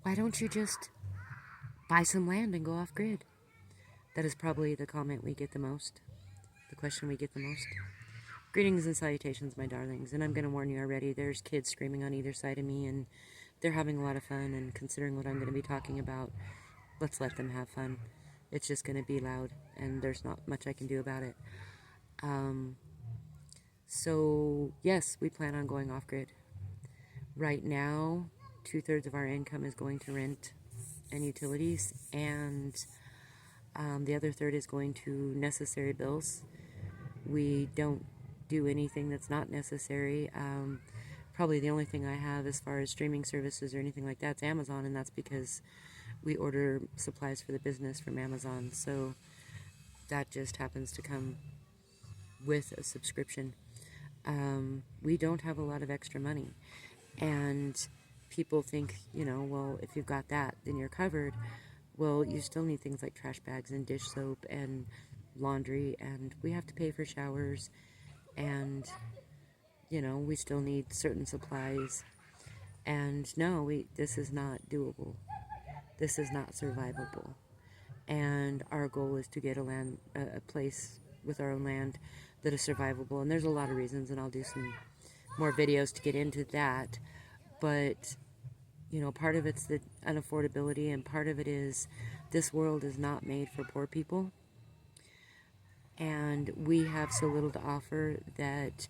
why don't you just buy some land and go off grid? That is probably the comment we get the most, the question we get the most. Greetings and salutations, my darlings, and I'm going to warn you already, there's kids screaming on either side of me, and they're having a lot of fun, and considering what I'm going to be talking about, let's let them have fun. It's just going to be loud, and there's not much I can do about it. So, yes, we plan on going off-grid. Right now, 2/3 of our income is going to rent and utilities, and the other third is going to necessary bills. We don't do anything that's not necessary. Probably the only thing I have as far as streaming services or anything like that's Amazon, and that's because we order supplies for the business from Amazon, so that just happens to come with a subscription. We don't have a lot of extra money, and people think, well, if you've got that, then you're covered. Well, you still need things like trash bags and dish soap and laundry, and we have to pay for showers, and we still need certain supplies. And no, this is not doable. This is not survivable. And our goal is to get a place with our own land that is survivable. And there's a lot of reasons, and I'll do some more videos to get into that. But part of it's the unaffordability, and part of it is this world is not made for poor people. And we have so little to offer that,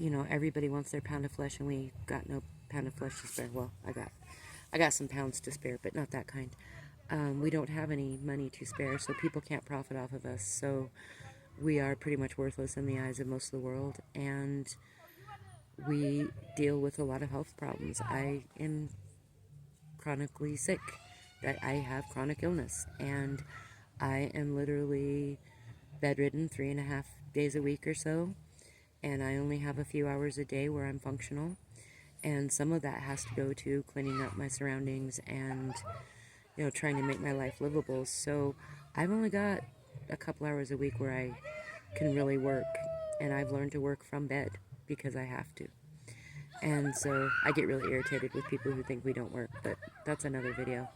everybody wants their pound of flesh, and we got no pound of flesh to spare. Well, I got some pounds to spare, but not that kind. We don't have any money to spare, so people can't profit off of us. So we are pretty much worthless in the eyes of most of the world, and we deal with a lot of health problems. I am chronically sick, that I have chronic illness, and I am literally bedridden 3.5 days a week or so, and I only have a few hours a day where I'm functional, and some of that has to go to cleaning up my surroundings and trying to make my life livable. So I've only got a couple hours a week where I can really work, and I've learned to work from bed because I have to. And so I get really irritated with people who think we don't work, but that's another video.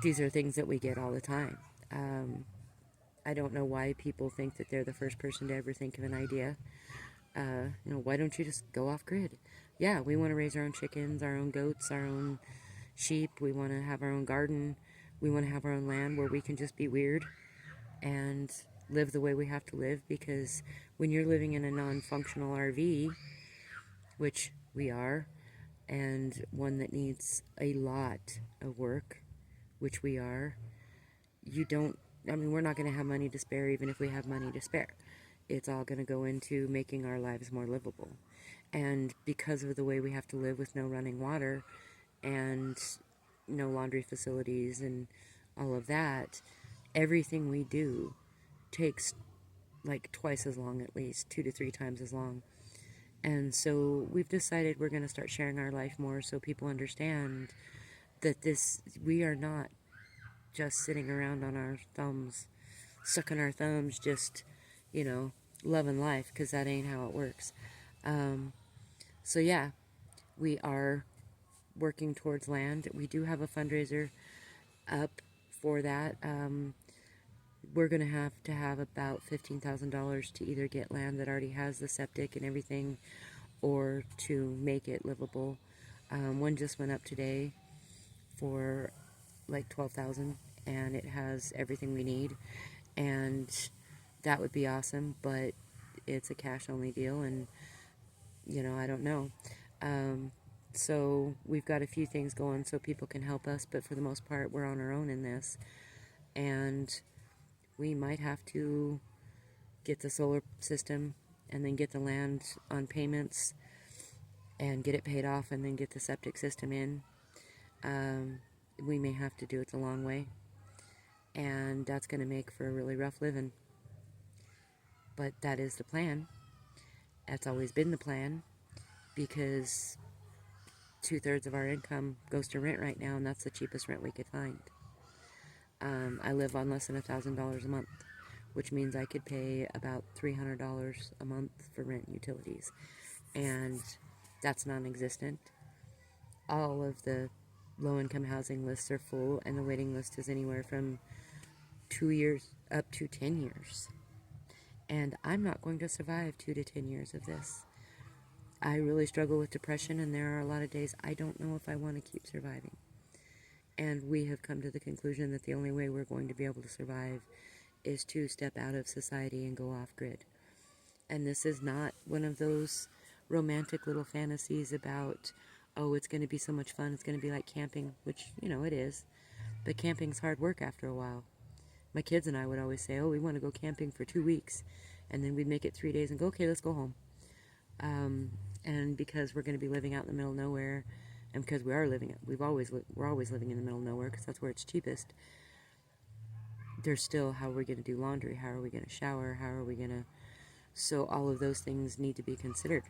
These are things that we get all the time. I don't know why people think that they're the first person to ever think of an idea. Why don't you just go off grid? Yeah, we want to raise our own chickens, our own goats, our own sheep. We want to have our own garden. We want to have our own land where we can just be weird and live the way we have to live, because when you're living in a non-functional RV, which we are, and one that needs a lot of work, which we are, we're not going to have money to spare even if we have money to spare. It's all going to go into making our lives more livable. And because of the way we have to live with no running water and no laundry facilities and all of that, everything we do takes like twice as long, at least 2 to 3 times as long. And so we've decided we're going to start sharing our life more, so people understand that we are not just sitting around on our thumbs, sucking our thumbs, just, loving life, because that ain't how it works. So yeah, we are working towards land. We do have a fundraiser up for that. We're going to have about $15,000 to either get land that already has the septic and everything, or to make it livable. One just went up today for like $12,000, and it has everything we need, and that would be awesome, but it's a cash only deal, and I don't know. So we've got a few things going so people can help us, but for the most part we're on our own in this, and we might have to get the solar system and then get the land on payments and get it paid off and then get the septic system in. We may have to do it the long way, and that's going to make for a really rough living. But that is the plan. That's always been the plan, because 2/3 of our income goes to rent right now, and that's the cheapest rent we could find. I live on less than $1,000 a month, which means I could pay about $300 a month for rent and utilities, and that's non-existent. all of the low-income housing lists are full, and the waiting list is anywhere from 2 years up to 10 years. And I'm not going to survive 2 to 10 years of this. I really struggle with depression, and there are a lot of days I don't know if I want to keep surviving. And we have come to the conclusion that the only way we're going to be able to survive is to step out of society and go off grid. And this is not one of those romantic little fantasies about, oh, it's going to be so much fun, it's going to be like camping, which, it is. But camping's hard work after a while. My kids and I would always say, oh, we want to go camping for 2 weeks. And then we'd make it 3 days and go, okay, let's go home. And because we're going to be living out in the middle of nowhere, and because we're always living in the middle of nowhere because that's where it's cheapest. There's still, how are we going to do laundry? How are we going to shower? How are we going to... So all of those things need to be considered.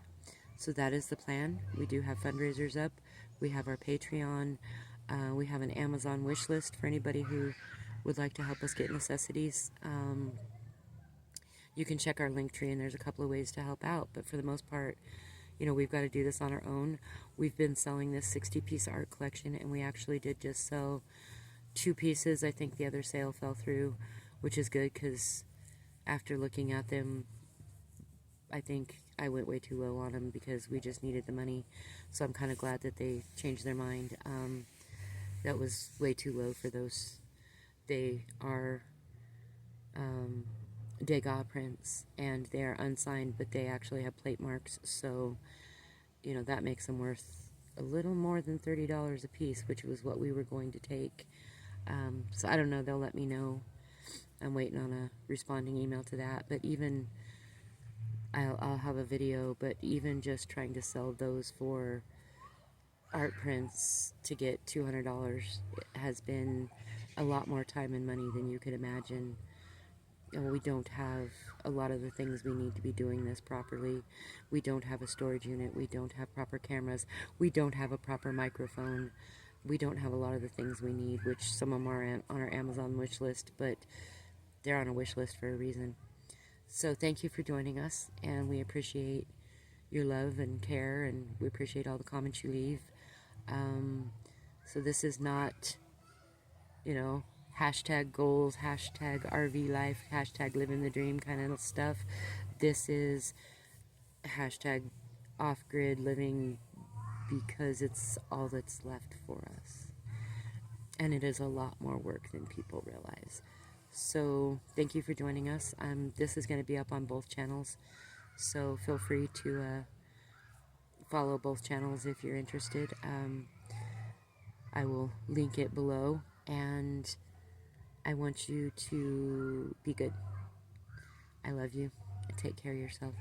So that is the plan. We do have fundraisers up. We have our Patreon. We have an Amazon wish list for anybody who would like to help us get necessities. You can check our link tree, and there's a couple of ways to help out. But for the most part, we've got to do this on our own. We've been selling this 60-piece art collection, and we actually did just sell 2 pieces. I think the other sale fell through, which is good because after looking at them, I think I went way too low on them because we just needed the money. So I'm kind of glad that they changed their mind. That was way too low for those. They are Degas prints, and they are unsigned, but they actually have plate marks, so that makes them worth a little more than $30 a piece, which was what we were going to take. So I don't know, they'll let me know. I'm waiting on a responding email to that, but even I'll have a video, but even just trying to sell those for art prints to get $200 has been a lot more time and money than you could imagine. And we don't have a lot of the things we need to be doing this properly. We don't have a storage unit. We don't have proper cameras. We don't have a proper microphone. We don't have a lot of the things we need, which some of them are on our Amazon wish list, but they're on a wish list for a reason. So thank you for joining us, and we appreciate your love and care, and we appreciate all the comments you leave. So this is not, hashtag goals, hashtag RV life, hashtag living the dream kind of stuff. This is hashtag off-grid living because it's all that's left for us. And it is a lot more work than people realize. So thank you for joining us. This is going to be up on both channels, so feel free to follow both channels if you're interested. I will link it below, and I want you to be good. I love you. Take care of yourself.